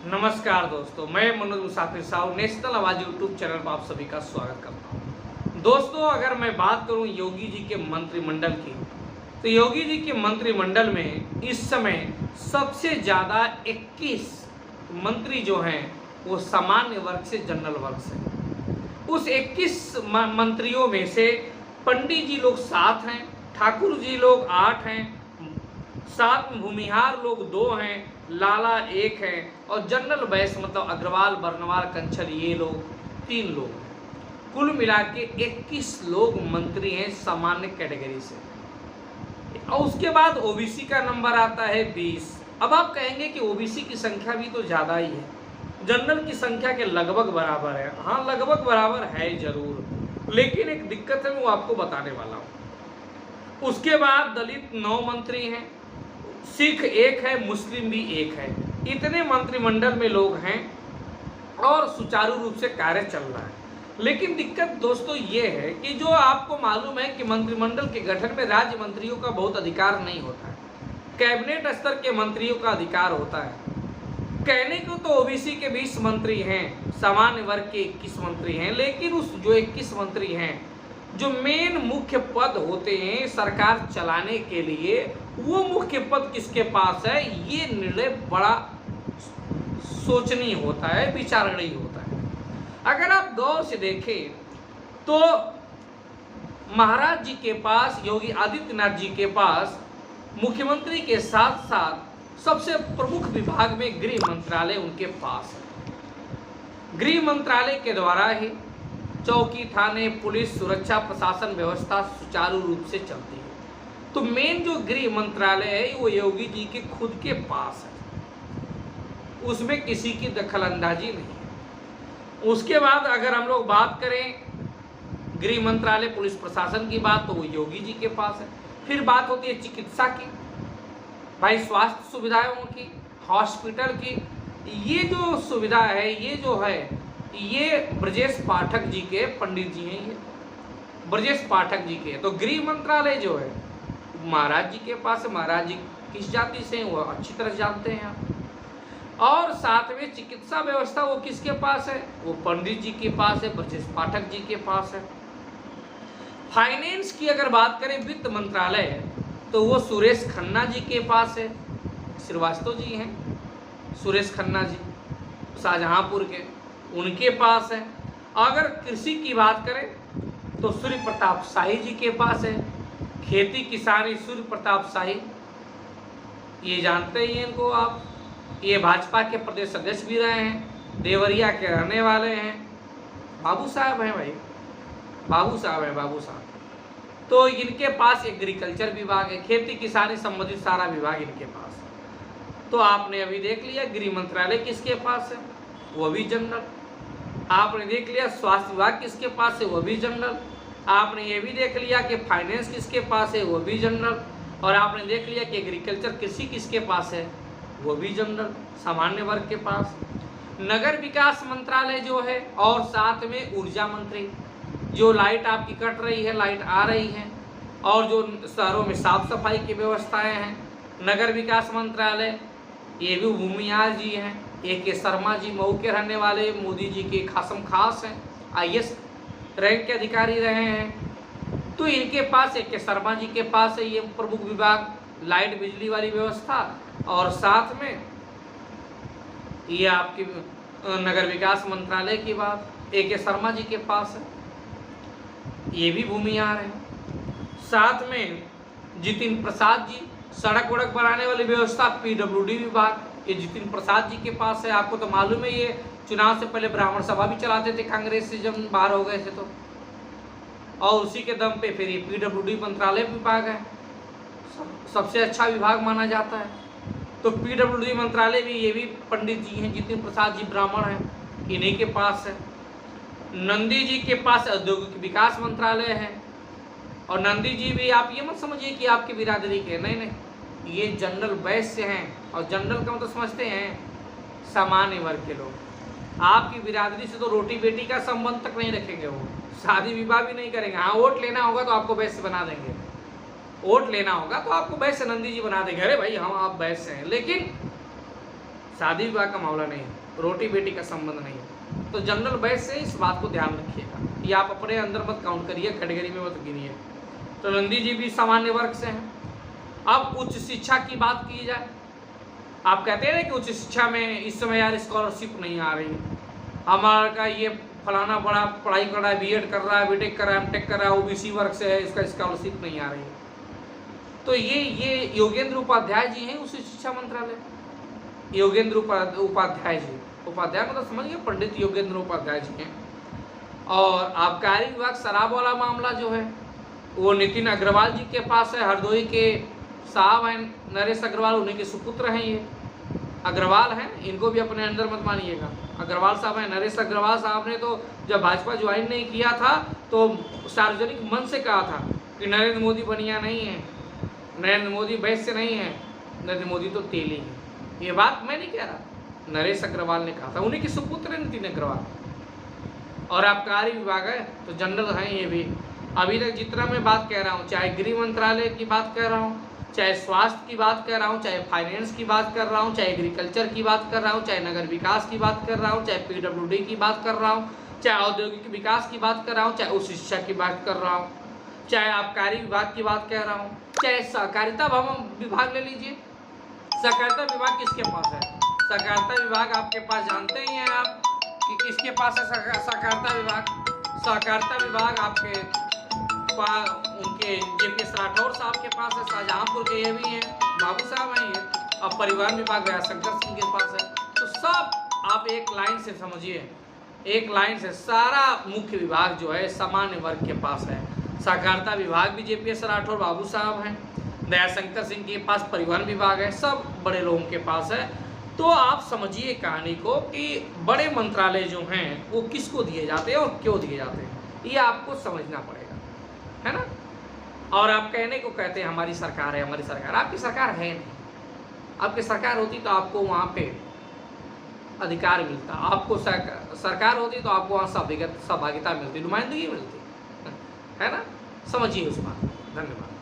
नमस्कार दोस्तों, मैं मनोज मुसाफिर साहब नेशनल आवाज यूट्यूब चैनल पर आप सभी का स्वागत करता हूं। दोस्तों, अगर मैं बात करूं योगी जी के मंत्रिमंडल की, तो योगी जी के मंत्रिमंडल में इस समय सबसे ज़्यादा 21 मंत्री जो हैं वो सामान्य वर्ग से जनरल वर्ग से। उस 21 मंत्रियों में से पंडित जी लोग 7 हैं, ठाकुर जी लोग 8 हैं, 7 भूमिहार लोग 2 हैं, लाला 1 है और जनरल वैश्य मतलब अग्रवाल, बर्नवाल, कंचल ये लोग 3 लोग हैं। कुल मिला के 21 लोग मंत्री हैं सामान्य कैटेगरी से। और उसके बाद ओबीसी का नंबर आता है 20। अब आप कहेंगे कि ओबीसी की संख्या भी तो ज़्यादा ही है, जनरल की संख्या के लगभग बराबर है। हाँ, लगभग बराबर है जरूर, लेकिन एक दिक्कत है, वो आपको बताने वाला हूँ। उसके बाद दलित 9 मंत्री हैं, सिख 1 है, मुस्लिम भी 1 है। इतने मंत्रिमंडल में लोग हैं और सुचारू रूप से कार्य चल रहा है। लेकिन दिक्कत दोस्तों ये है कि जो आपको मालूम है कि मंत्रिमंडल के गठन में राज्य मंत्रियों का बहुत अधिकार नहीं होता है, कैबिनेट स्तर के मंत्रियों का अधिकार होता है। कहने को तो ओबीसी के 20 मंत्री हैं, सामान्य वर्ग के 21 मंत्री हैं, लेकिन उस जो 21 मंत्री हैं, जो मेन मुख्य पद होते हैं सरकार चलाने के लिए, वो मुख्य पद किसके पास है, ये निर्णय बड़ा सोचनीय होता है, विचारणीय होता है। अगर आप गौर से देखें तो महाराज जी के पास, योगी आदित्यनाथ जी के पास मुख्यमंत्री के साथ साथ सबसे प्रमुख विभाग में गृह मंत्रालय उनके पास है। गृह मंत्रालय के द्वारा ही चौकी, थाने, पुलिस, सुरक्षा, प्रशासन व्यवस्था सुचारू रूप से चलती है। तो मेन जो गृह मंत्रालय है वो योगी जी के खुद के पास है, उसमें किसी की दखलंदाजी नहीं है। उसके बाद अगर हम लोग बात करें गृह मंत्रालय, पुलिस प्रशासन की बात, तो वो योगी जी के पास है। फिर बात होती है चिकित्सा की, भाई स्वास्थ्य सुविधाओं की, हॉस्पिटल की, ये जो सुविधा है, ये जो है, ये ब्रजेश पाठक जी के, पंडित जी हैं ये, ब्रजेश पाठक जी के। तो गृह मंत्रालय जो है महाराज जी के पास है। महाराज जी किस जाति से हैं वो अच्छी तरह जानते हैं आप। और साथ में चिकित्सा व्यवस्था वो किसके पास है, वो पंडित जी के पास है, ब्रजेश पाठक जी के पास है। फाइनेंस की अगर बात करें, वित्त मंत्रालय है, तो वो सुरेश खन्ना जी के पास है। श्रीवास्तव जी हैं सुरेश खन्ना जी, शाहजहांपुर के, उनके पास है। अगर कृषि की बात करें तो सूर्य प्रताप शाही जी के पास है। खेती किसानी सूर्य प्रताप शाही, ये जानते ही हैं इनको आप, ये भाजपा के प्रदेश अध्यक्ष भी रहे हैं, देवरिया के रहने वाले हैं, बाबू साहब हैं भाई, बाबू साहब हैं, बाबू साहब। तो इनके पास एग्रीकल्चर विभाग है, खेती किसानी संबंधित सारा विभाग इनके पास है। तो आपने अभी देख लिया गृह मंत्रालय किसके पास है, वो भी जनरल। आपने देख लिया स्वास्थ्य विभाग किसके पास है, वो भी जनरल। आपने ये भी देख लिया कि फाइनेंस किसके पास है, वो भी जनरल। और आपने देख लिया कि एग्रीकल्चर कृषि किसके पास है, वो भी जनरल, सामान्य वर्ग के पास। नगर विकास मंत्रालय जो है, और साथ में ऊर्जा मंत्री, जो लाइट आपकी कट रही है, लाइट आ रही है, और जो शहरों में साफ सफाई की व्यवस्थाएं हैं, नगर विकास मंत्रालय, ये भी भूमिहार जी हैं। AK शर्मा जी मऊ के रहने वाले, मोदी जी के खासम खास हैं, IAS रैंक के अधिकारी रहे हैं। तो इनके पास, AK शर्मा जी के पास है ये प्रमुख विभाग, लाइट बिजली वाली व्यवस्था, और साथ में ये आपकी नगर विकास मंत्रालय की बात AK शर्मा जी के पास है, ये भी भूमिहार है। साथ में जितिन प्रसाद जी, सड़क वड़क बनाने वाली व्यवस्था, PWD विभाग, ये जितिन प्रसाद जी के पास है। आपको तो मालूम है ये चुनाव से पहले ब्राह्मण सभा भी चलाते थे कांग्रेस से जब बाहर हो गए थे तो, और उसी के दम पे फिर ये PWD मंत्रालय विभाग है, सबसे अच्छा विभाग माना जाता है। तो PWD मंत्रालय भी, ये भी पंडित जी हैं, जितिन प्रसाद जी ब्राह्मण हैं, इन्हीं के पास है। नंदी जी के पास औद्योगिक विकास मंत्रालय है। और नंदी जी भी, आप ये मत समझिए कि आपकी बिरादरी के, नहीं नहीं, ये जनरल वैश्य हैं। और जनरल का मतलब समझते हैं सामान्य वर्ग के लोग। आपकी बिरादरी से तो रोटी बेटी का संबंध तक नहीं रखेंगे, वो शादी विवाह भी नहीं करेंगे। हाँ, वोट लेना होगा तो आपको वैश्य बना देंगे, वोट लेना होगा तो आपको वैश्य नंदी जी बना देंगे, अरे भाई हम आप वैश्य हैं। लेकिन शादी विवाह का मामला नहीं है, रोटी बेटी का संबंध नहीं है। तो जनरल वैसे इस बात को ध्यान रखिएगा, ये आप अपने अंदर मत काउंट करिए, कैटेगरी में मत गिनिए। तो नंदी जी भी सामान्य वर्ग से हैं। अब उच्च शिक्षा की बात की जाए, आप कहते हैं ना कि उच्च शिक्षा में इस समय यार स्कॉलरशिप नहीं आ रही, हमारा का ये फलाना बड़ा पढ़ाई कर रहा है, बीएड कर रहा है, बीटेक कर रहा है, एमटेक कर रहा है, ओबीसी वर्ग से है, इसका स्कॉलरशिप नहीं आ रही है। तो ये योगेंद्र उपाध्याय जी हैं उच्च शिक्षा मंत्रालय, योगेंद्र उपाध्याय जी, उपाध्याय मतलब समझिए पंडित योगेंद्र उपाध्याय जी हैं। और आबकारी विभाग शराब वाला मामला जो है वो नितिन अग्रवाल जी के पास है, हरदोई के साहब हैं नरेश अग्रवाल, उन्हीं के सुपुत्र हैं ये अग्रवाल हैं, इनको भी अपने अंदर मत मानिएगा। अग्रवाल साहब हैं, नरेश अग्रवाल साहब ने तो जब भाजपा ज्वाइन नहीं किया था तो सार्वजनिक मन से कहा था कि नरेंद्र मोदी बनिया नहीं है, नरेंद्र मोदी वैश्य नहीं है, नरेंद्र मोदी तो तेली है। ये बात मैं नहीं कह रहा, नरेश अग्रवाल ने कहा था, उन्हीं के सुपुत्र हैं नितिन अग्रवाल। और आबकारी विभाग है तो जनरल हैं ये भी। अभी तक जितना मैं बात कह रहा हूँ, चाहे गृह मंत्रालय की बात कह रहा हूँ, चाहे स्वास्थ्य की बात कर रहा हूँ, चाहे फाइनेंस की बात कर रहा हूँ, चाहे एग्रीकल्चर की बात कर रहा हूँ, चाहे नगर विकास की बात कर रहा हूँ, चाहे पीडब्ल्यूडी की बात कर रहा हूँ, चाहे औद्योगिक विकास की बात कर रहा हूँ, चाहे उच्च शिक्षा की बात कर रहा हूँ, चाहे आबकारी विभाग की बात कर रहा हूँ, चाहे सहकारिता विभाग ले लीजिए। सहकारिता विभाग किसके पास है? सहकारिता विभाग आपके पास जानते ही हैं आप कि किसके पास है सहकारिता विभाग। सहकारिता विभाग आपके उनके जेपीएस राठौर साहब के पास है, शाहजहांपुर के ये भी हैं, बाबू साहब हैं ये। अब परिवहन विभाग दयाशंकर सिंह के पास है। तो सब आप एक लाइन से समझिए, एक लाइन से सारा मुख्य विभाग जो है सामान्य वर्ग के पास है। सहकारिता विभाग भी जेपीएस राठौर बाबू साहब हैं, दयाशंकर सिंह के पास परिवहन विभाग है, सब बड़े लोगों के पास है। तो आप समझिए कहानी को कि बड़े मंत्रालय जो हैं वो किसको दिए जाते हैं और क्यों दिए जाते हैं, ये आपको समझना पड़ेगा, है ना। और आप कहने को कहते हैं हमारी सरकार है, हमारी सरकार, आपकी सरकार है नहीं। आपकी सरकार होती तो आपको वहाँ पे अधिकार मिलता, आपको सरकार होती तो आपको वहाँ सहभागिता मिलती, नुमाइंदगी मिलती, है ना। समझिए उस बात। धन्यवाद।